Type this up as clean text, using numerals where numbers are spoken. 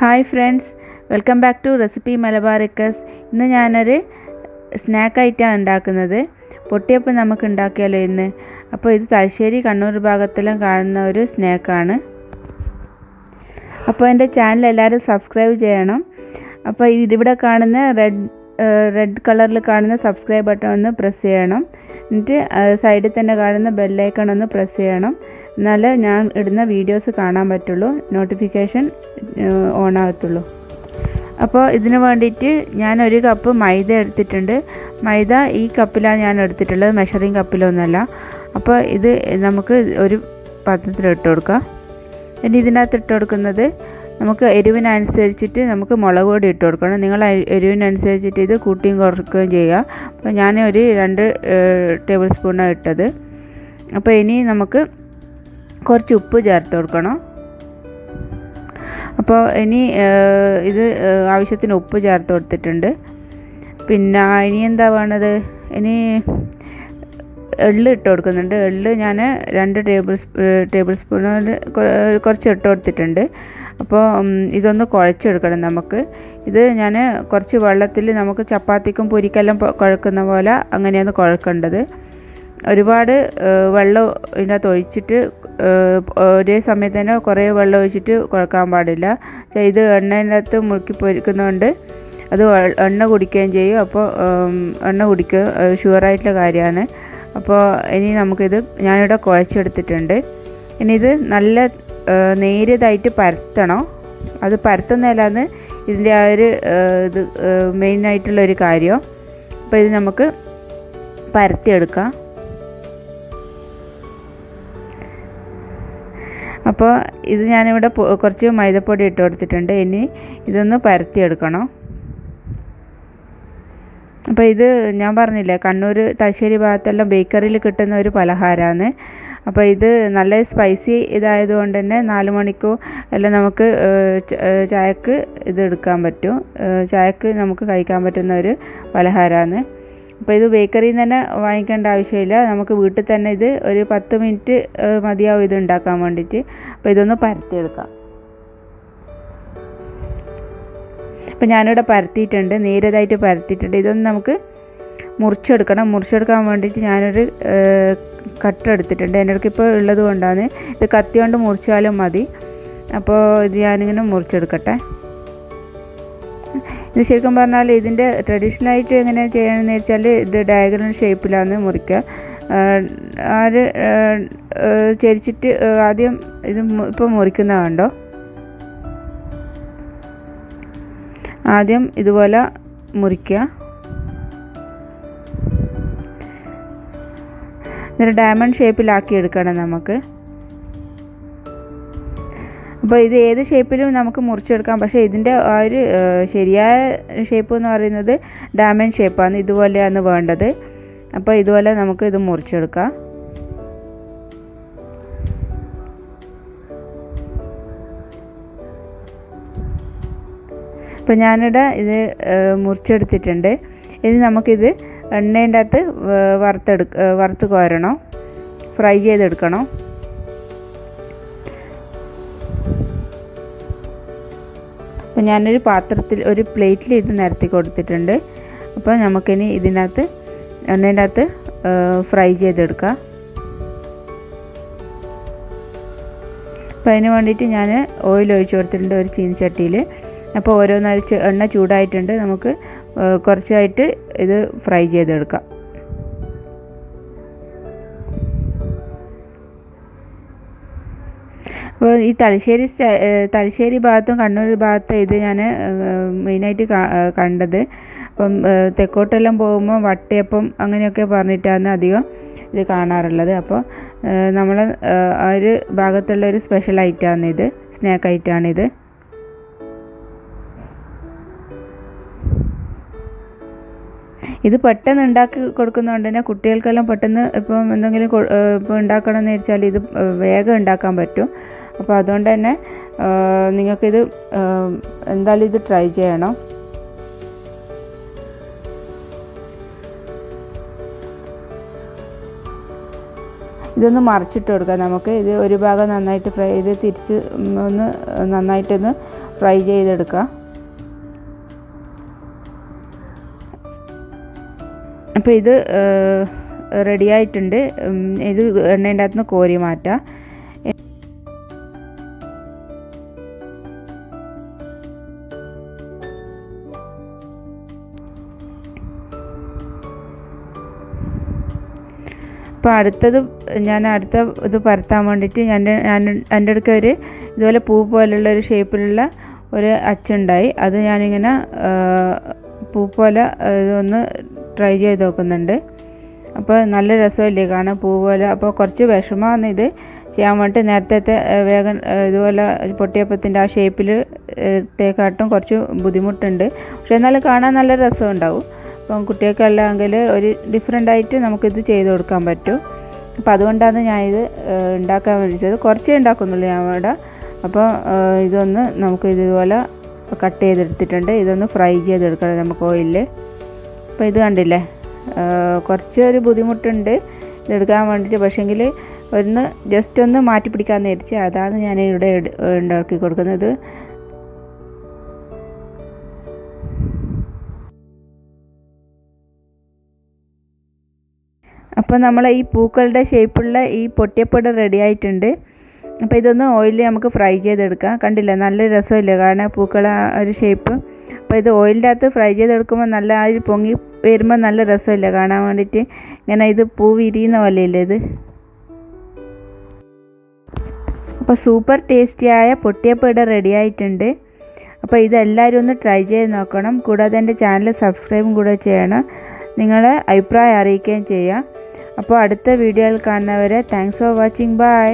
Hi friends, welcome back to recipe Malabaricus. ഇന്ന് ഞാനൊരു snack ആയിട്ടാണ് ഉണ്ടാക്കുന്നത്. പൊട്ടിയപ്പം നമുക്ക് ഉണ്ടാക്കിയാലോ ഇന്ന്. അപ്പോൾ ഇത് തലശ്ശേരി കണ്ണൂർ ഭാഗത്തെല്ലാം കാണുന്ന ഒരു സ്നാക്കാണ്. അപ്പോൾ എൻ്റെ ചാനൽ എല്ലാവരും സബ്സ്ക്രൈബ് ചെയ്യണം. അപ്പോൾ ഇതിവിടെ കാണുന്ന റെഡ് കളറിൽ കാണുന്ന സബ്സ്ക്രൈബ് ബട്ടൺ ഒന്ന് പ്രസ് ചെയ്യണം. എന്നിട്ട് സൈഡിൽ തന്നെ കാണുന്ന ബെല്ലൈക്കൺ ഒന്ന് പ്രസ് ചെയ്യണം. എന്നാലേ ഞാൻ ഇടുന്ന വീഡിയോസ് കാണാൻ പറ്റുള്ളൂ, നോട്ടിഫിക്കേഷൻ ഓൺ ആകത്തുള്ളൂ. അപ്പോൾ ഇതിന് വേണ്ടിയിട്ട് ഞാൻ 1 കപ്പ് മൈദ എടുത്തിട്ടുണ്ട്. മൈദ ഈ കപ്പിലാണ് ഞാൻ എടുത്തിട്ടുള്ളത്, മെഷറിങ് കപ്പിലൊന്നുമല്ല. അപ്പോൾ ഇത് നമുക്ക് ഒരു പാത്രത്തിൽ ഇട്ട് കൊടുക്കാം. ഇനി ഇതിനകത്ത് ഇട്ട് കൊടുക്കുന്നത് നമുക്ക് എരിവിനനുസരിച്ചിട്ട് നമുക്ക് മുളക് പൊടി ഇട്ട് കൊടുക്കണം. നിങ്ങൾ എരിവിനനുസരിച്ചിട്ട് ഇത് കൂട്ടിയും കുറയ്ക്കുകയും ചെയ്യുക. അപ്പോൾ ഞാൻ ഒരു 2 ടേബിൾ സ്പൂണാണ് ഇട്ടത്. അപ്പോൾ ഇനി നമുക്ക് കുറച്ച് ഉപ്പ് ചേർത്ത് കൊടുക്കണം. അപ്പോൾ ഇനി ഇത് ആവശ്യത്തിന് ഉപ്പ് ചേർത്ത് കൊടുത്തിട്ടുണ്ട്. പിന്നെ ഇനി എന്താ വേണ്ടത്, ഇനി എള്ള് ഇട്ട് കൊടുക്കുന്നുണ്ട്. എള്ള് ഞാൻ 2 ടേബിൾ സ്പൂൺ കുറച്ച് ഇട്ട് കൊടുത്തിട്ടുണ്ട്. അപ്പോൾ ഇതൊന്ന് കുഴച്ചെടുക്കണം നമുക്ക്. ഇത് ഞാൻ കുറച്ച് വെള്ളത്തിൽ നമുക്ക് ചപ്പാത്തിക്കും പൊരിക്കെല്ലാം കുഴക്കുന്ന പോലെ അങ്ങനെയാണ് കുഴക്കേണ്ടത്. ഒരുപാട് വെള്ളം ഇതിനകത്ത് ഒഴിച്ചിട്ട് ഒരേ സമയത്ത് തന്നെ കുറേ വെള്ളം ഒഴിച്ചിട്ട് കുഴക്കാൻ പാടില്ല. ഇത് എണ്ണേനകത്ത് മുറുക്കി പൊരിക്കുന്നതുകൊണ്ട് അത് എണ്ണ കുടിക്കുകയും ചെയ്യും. അപ്പോൾ എണ്ണ കുടിക്കുക ഷുവറായിട്ടുള്ള കാര്യമാണ്. അപ്പോൾ ഇനി നമുക്കിത് ഞാനിവിടെ കുഴച്ചെടുത്തിട്ടുണ്ട്. ഇനി ഇത് നല്ല നേരിയതായിട്ട് പരത്തണം. അത് പരത്തുന്നതിലാണ് ഇതിൻ്റെ ആ ഒരു ഇത് മെയിനായിട്ടുള്ളൊരു കാര്യം. അപ്പോൾ ഇത് നമുക്ക് പരത്തിയെടുക്കാം. അപ്പോൾ ഇത് ഞാനിവിടെ കുറച്ച് മൈദപ്പൊടി ഇട്ട് കൊടുത്തിട്ടുണ്ട്. ഇനി ഇതൊന്ന് പരത്തിയെടുക്കണം. അപ്പോൾ ഇത് ഞാൻ പറഞ്ഞില്ലേ, കണ്ണൂർ തലശ്ശേരി ഭാഗത്തെല്ലാം ബേക്കറിയിൽ കിട്ടുന്ന ഒരു പലഹാരമാണ്. അപ്പോൾ ഇത് നല്ല സ്പൈസി ഇതായതുകൊണ്ട് തന്നെ 4 മണിക്കോ എല്ലാം നമുക്ക് ചായക്ക് ഇത് എടുക്കാൻ പറ്റും. ചായക്ക് നമുക്ക് കഴിക്കാൻ പറ്റുന്ന ഒരു പലഹാരമാണ്. അപ്പോൾ ഇത് ബേക്കറിയിൽ നിന്ന് തന്നെ വാങ്ങിക്കേണ്ട ആവശ്യമില്ല. നമുക്ക് വീട്ടിൽ തന്നെ ഇത് ഒരു 10 മിനിറ്റ് മതിയാവും ഇത് ഉണ്ടാക്കാൻ വേണ്ടിയിട്ട്. അപ്പോൾ ഇതൊന്ന് പരത്തിയെടുക്കാം. അപ്പോൾ ഞാനിവിടെ പരത്തിയിട്ടുണ്ട്, നേരിയതായിട്ട് പരത്തിയിട്ടുണ്ട്. ഇതൊന്ന് നമുക്ക് മുറിച്ചെടുക്കണം. മുറിച്ചെടുക്കാൻ വേണ്ടിയിട്ട് ഞാനൊരു കട്ടർ എടുത്തിട്ടുണ്ട്. എൻ്റെ അടുത്ത് ഇപ്പോൾ ഉള്ളത് കൊണ്ടാണ്. ഇത് കത്തി കൊണ്ട് മുറിച്ചാലും മതി. അപ്പോൾ ഇത് ഞാനിങ്ങനെ മുറിച്ചെടുക്കട്ടെ. ഇത് ശരിക്കും പറഞ്ഞാൽ ഇതിൻ്റെ ട്രഡീഷണലായിട്ട് എങ്ങനെ ചെയ്യണമെന്ന് വെച്ചാൽ ഇത് ഡയഗണൽ ഷേപ്പിലാണ് മുറിക്കുക. ചരിച്ചിട്ട് ആദ്യം ഇത് ഇപ്പോൾ മുറിക്കുന്ന കണ്ടോ, ആദ്യം ഇതുപോലെ മുറിക്കുക. എന്നിട്ട് ഡയമണ്ട് ഷേപ്പിലാക്കി എടുക്കണം നമുക്ക്. അപ്പോൾ ഇത് ഏത് ഷേപ്പിലും നമുക്ക് മുറിച്ചെടുക്കാം. പക്ഷേ ഇതിൻ്റെ ആ ഒരു ശരിയായ ഷേപ്പ് എന്ന് പറയുന്നത് ഡയമണ്ട് ഷേപ്പാണ്. ഇതുപോലെയാണ് വേണ്ടത്. അപ്പോൾ ഇതുപോലെ നമുക്ക് ഇത് മുറിച്ചെടുക്കാം. അപ്പോൾ ഞാനിവിടെ ഇത് മുറിച്ചെടുത്തിട്ടുണ്ട്. ഇനി നമുക്കിത് എണ്ണേൻ്റെ അകത്ത് വറുത്ത് കോരണം, ഫ്രൈ ചെയ്തെടുക്കണം. അപ്പോൾ ഞാനൊരു പാത്രത്തിൽ ഒരു പ്ലേറ്റിൽ ഇത് നിരത്തി കൊടുത്തിട്ടുണ്ട്. അപ്പോൾ നമുക്കിനി ഇതിനകത്ത് എണ്ണേൻ്റെ അകത്ത് ഫ്രൈ ചെയ്തെടുക്കാം. അപ്പോൾ അതിന് വേണ്ടിയിട്ട് ഞാൻ ഓയിൽ ഒഴിച്ച് കൊടുത്തിട്ടുണ്ട് ഒരു ചീനച്ചട്ടിയിൽ. അപ്പോൾ ഓരോന്നായി എണ്ണ ചൂടായിട്ടുണ്ട്. നമുക്ക് കുറച്ചായിട്ട് ഇത് ഫ്രൈ ചെയ്തെടുക്കാം. അപ്പോൾ ഈ തലശ്ശേരി ഭാഗത്തും കണ്ണൂർ ഭാഗത്തും ഇത് ഞാൻ മെയിനായിട്ട് കണ്ടത്. അപ്പം തെക്കോട്ടെല്ലാം പോകുമ്പോൾ വട്ടയപ്പം അങ്ങനെയൊക്കെ പറഞ്ഞിട്ടാണ് അധികം ഇത് കാണാറുള്ളത്. അപ്പോൾ നമ്മൾ ആ ഒരു ഭാഗത്തുള്ള ഒരു സ്പെഷ്യൽ ഐറ്റമാണ് ഇത്, സ്നാക്ക് ഐറ്റമാണിത്. ഇത് പെട്ടെന്ന് ഉണ്ടാക്കി കൊടുക്കുന്നതുകൊണ്ട് തന്നെ കുട്ടികൾക്കെല്ലാം പെട്ടെന്ന് ഇപ്പം എന്തെങ്കിലും ഇപ്പോൾ ഉണ്ടാക്കണമെന്ന് വെച്ചാൽ ഇത് വേഗം ഉണ്ടാക്കാൻ പറ്റും. അപ്പോൾ അതുകൊണ്ട് തന്നെ നിങ്ങൾക്കിത് എന്തായാലും ഇത് ട്രൈ ചെയ്യണം. ഇതൊന്ന് മറിച്ചിട്ട് കൊടുക്കാം നമുക്ക്. ഇത് ഒരു ഭാഗം നന്നായിട്ട് ഫ്രൈ ചെയ്ത് തിരിച്ച് ഒന്ന് നന്നായിട്ടൊന്ന് ഫ്രൈ ചെയ്തെടുക്കാം. അപ്പോൾ ഇത് റെഡി ആയിട്ടുണ്ട്. ഇത് എണ്ണേൻ്റെ അകത്തുനിന്ന് കോരി മാറ്റാം. അപ്പോൾ അടുത്തത് അടുത്ത ഇത് പരത്താൻ വേണ്ടിയിട്ട് എൻ്റെ അടുക്ക ഒരു ഇതുപോലെ പൂ പോലുള്ള ഒരു ഷേപ്പിലുള്ള ഒരു അച്ചുണ്ടായി. അത് ഞാനിങ്ങനെ പൂ പോലെ ഇതൊന്ന് ട്രൈ ചെയ്ത് നോക്കുന്നുണ്ട്. അപ്പോൾ നല്ല രസമല്ലേ കാണാൻ, പൂ പോലെ. അപ്പോൾ കുറച്ച് വിഷമമാണ് ഇത് ചെയ്യാൻ വേണ്ടിയിട്ട്. നേരത്തെ വേഗം ഇതുപോലെ പൊട്ടിയപ്പത്തിൻ്റെ ആ ഷേപ്പിൽ തേക്കാട്ടും കുറച്ച് ബുദ്ധിമുട്ടുണ്ട്. പക്ഷെ എന്നാലും കാണാൻ നല്ല രസമുണ്ടാവും. അപ്പം കുട്ടികൾക്കെല്ലാം ഒരു ഡിഫറെൻ്റായിട്ട് നമുക്കിത് ചെയ്ത് കൊടുക്കാൻ പറ്റും. അപ്പോൾ അതുകൊണ്ടാണ് ഞാനിത് ഉണ്ടാക്കാൻ വേണ്ടിച്ചത്. കുറച്ചേ ഉണ്ടാക്കുന്നുള്ളൂ ഞാൻ ഇവിടെ. അപ്പോൾ ഇതൊന്ന് നമുക്ക് ഇതുപോലെ കട്ട് ചെയ്തെടുത്തിട്ടുണ്ട്. ഇതൊന്ന് ഫ്രൈ ചെയ്തെടുക്കണം നമുക്ക് ഓയിലിൽ. അപ്പോൾ ഇത് കണ്ടില്ലേ, കുറച്ച് ഒരു ബുദ്ധിമുട്ടുണ്ട് ഇതെടുക്കാൻ വേണ്ടിയിട്ട്. പക്ഷേങ്കിൽ ജസ്റ്റ് ഒന്ന് മാറ്റി പിടിക്കാമെന്ന് വിചാരിച്ച് അതാണ് ഞാൻ ഇവിടെ ഉണ്ടാക്കി കൊടുക്കുന്നത്. അപ്പോൾ നമ്മൾ ഈ പൂക്കളുടെ ഷേപ്പുള്ള ഈ പൊട്ടിയപ്പട റെഡി ആയിട്ടുണ്ട്. അപ്പോൾ ഇതൊന്ന് ഓയിലിൽ നമുക്ക് ഫ്രൈ ചെയ്തെടുക്കാം. കണ്ടില്ല, നല്ല രസമില്ലേ കാണാൻ പൂക്കള ഒരു ഷേപ്പ്. അപ്പോൾ ഇത് ഓയിലിൻ്റെ അകത്ത് ഫ്രൈ ചെയ്തെടുക്കുമ്പോൾ നല്ല ആ ഒരു പൊങ്ങി വരുമ്പോൾ നല്ല രസമില്ലേ കാണാൻ വേണ്ടിയിട്ട്. ഇങ്ങനെ ഇത് പൂ വിരിയുന്ന പോലെയല്ലേ ഇത്. അപ്പോൾ സൂപ്പർ ടേസ്റ്റിയായ പൊട്ടിയപ്പട റെഡി ആയിട്ടുണ്ട്. അപ്പോൾ ഇതെല്ലാവരും ഒന്ന് ട്രൈ ചെയ്ത് നോക്കണം. കൂടാതെ എൻ്റെ ചാനൽ സബ്സ്ക്രൈബും കൂടെ ചെയ്യണം. നിങ്ങളെ അഭിപ്രായം അറിയിക്കുകയും ചെയ്യാം. അപ്പോൾ അടുത്ത വീഡിയോയിൽ കാണുന്നവരെ താങ്ക്സ് ഫോർ വാച്ചിങ്. ബൈ.